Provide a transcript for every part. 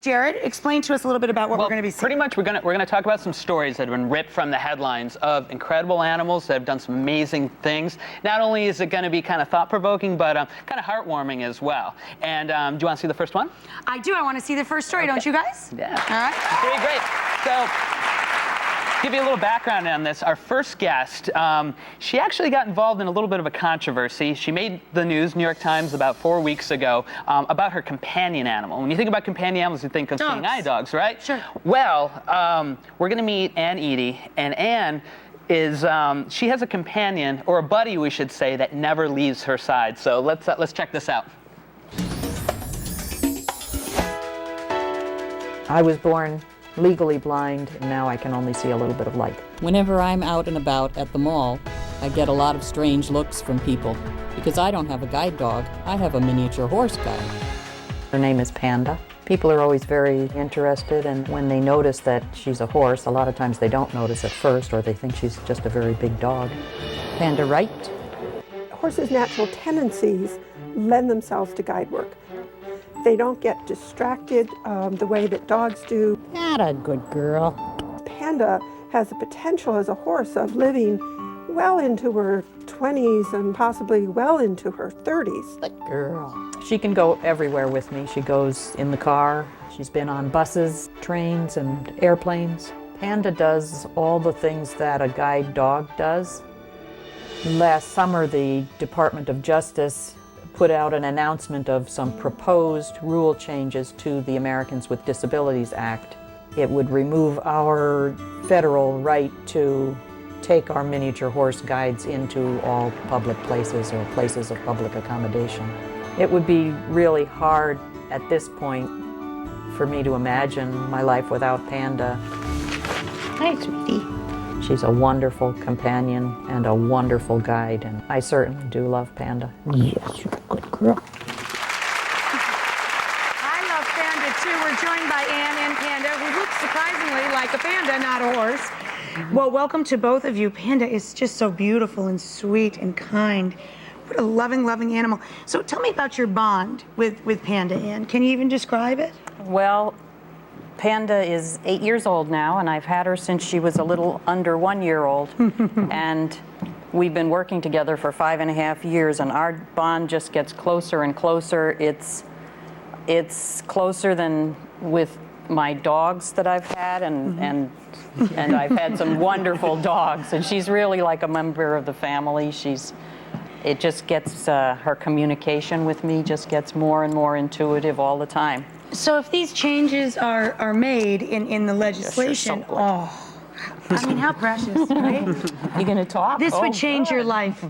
Jared, explain to us a little bit about what we're going to be seeing. Pretty much, we're going to talk about some stories that have been ripped from the headlines of incredible animals that have done some amazing things. Not only is it going to be kind of thought-provoking, but kind of heartwarming as well. And do you want to see the first one? I do. I want to see the first story, don't you guys? Yeah. All right. It's going to be great. So, to give you a little background on this, our first guest, she actually got involved in a little bit of a controversy. She made the news, New York Times, about 4 weeks ago, about her companion animal. When you think about companion animals, you think of seeing eye dogs, right? Sure. Well, we're going to meet Ann Eady, and Ann is, she has a companion, or a buddy, we should say, that never leaves her side. So let's check this out. I was born legally blind, and now I can only see a little bit of light. Whenever I'm out and about at the mall, I get a lot of strange looks from people. Because I don't have a guide dog, I have a miniature horse guide. Her name is Panda. People are always very interested, and when they notice that she's a horse, a lot of times they don't notice at first, or they think she's just a very big dog. Panda right. Horses' natural tendencies lend themselves to guide work. They don't get distracted the way that dogs do. Not a good girl. Panda has the potential as a horse of living well into her 20s and possibly well into her 30s. Good girl. She can go everywhere with me. She goes in the car. She's been on buses, trains, and airplanes. Panda does all the things that a guide dog does. Last summer, the Department of Justice put out an announcement of some proposed rule changes to the Americans with Disabilities Act. It would remove our federal right to take our miniature horse guides into all public places or places of public accommodation. It would be really hard at this point for me to imagine my life without Panda. Hi, sweetie. She's a wonderful companion and a wonderful guide, and I certainly do love Panda. Yes, you're a good girl. I love Panda, too. We're joined by Ann and Panda, who looks surprisingly like a panda, not a horse. Well, welcome to both of you. Panda is just so beautiful and sweet and kind. What a loving, loving animal. So tell me about your bond with Panda, Ann. Can you even describe it? Well, Panda is 8 years old now, and I've had her since she was a little under 1 year old. And we've been working together for 5.5 years, and our bond just gets closer and closer. It's closer than with my dogs that I've had, and I've had some wonderful dogs, and she's really like a member of the family. It just gets, her communication with me just gets more and more intuitive all the time. So if these changes are made in the legislation, so good. I mean, how precious, right? You gonna talk? This would Oh, change your good. life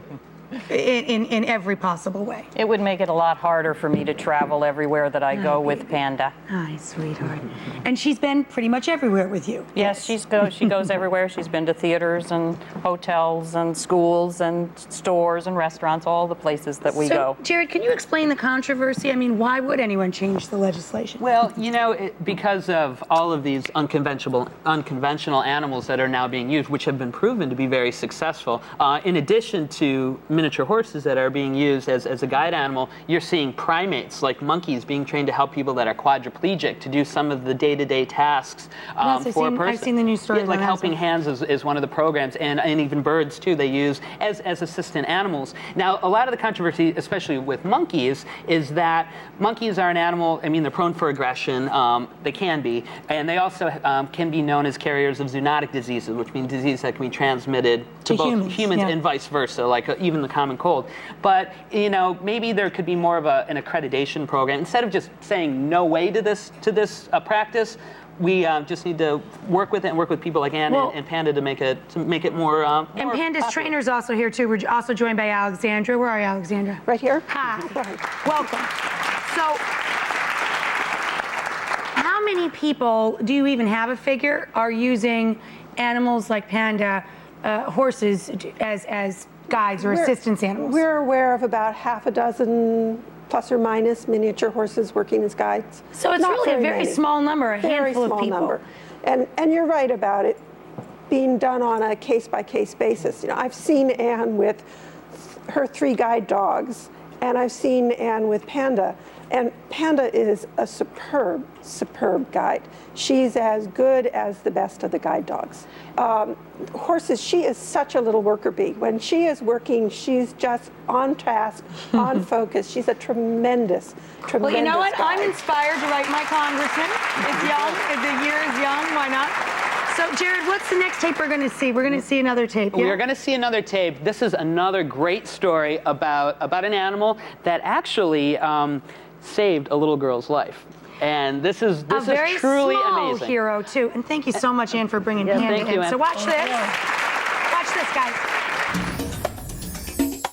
in every possible way. It would make it a lot harder for me to travel everywhere that I go with Panda. Hi, sweetheart. And she's been pretty much everywhere with you. Yes, she goes everywhere. She's been to theaters and hotels and schools and stores and restaurants, all the places that we go. Jared, can you explain the controversy? I mean, why would anyone change the legislation? Well, you know, because of all of these unconventional animals that are now being used, which have been proven to be very successful, in addition to miniature horses that are being used as a guide animal, you're seeing primates like monkeys being trained to help people that are quadriplegic to do some of the day-to-day tasks for a person. I've seen the news stories. Yeah, like Helping Hands is one of the programs, and even birds too, they use as assistant animals. Now, a lot of the controversy, especially with monkeys, is that monkeys are an animal, I mean, they're prone for aggression, they can be, and they also can be known as carriers of zoonotic diseases, which means diseases that can be transmitted to both humans yeah. and vice versa, like even the common cold. But, you know, maybe there could be more of an accreditation program. Instead of just saying no way to this practice, we just need to work with it and work with people like Ann and Panda to make it more. And Panda's popular. trainer's also here too. We're also joined by Alexandra. Where are you, Alexandra? Right here? Hi. Welcome. So, how many people, do you even have a figure, are using animals like Panda, horses, as guides or assistance animals? We're aware of about half a dozen plus or minus miniature horses working as guides. So it's Not really a very many. small number, a handful of people. Number. And you're right about it being done on a case-by-case basis. You know, I've seen Ann with her 3 guide dogs, and I've seen Ann with Panda. And Panda is a superb, superb guide. She's as good as the best of the guide dogs. Horses, she is such a little worker bee. When she is working, she's just on task, on focus. She's a tremendous, tremendous Well, you know what? guide. I'm inspired to write my congressman. It's young. The year is young. Why not? So, Jared, what's the next tape we're going to see? We're going to see another tape. We are going to see another tape. This is another great story about an animal that actually saved a little girl's life. And this is truly a very small amazing. hero, too. And thank you so much, Ann, for bringing Yeah, Panda thank you, in. Ann. So watch this. Watch this, guys.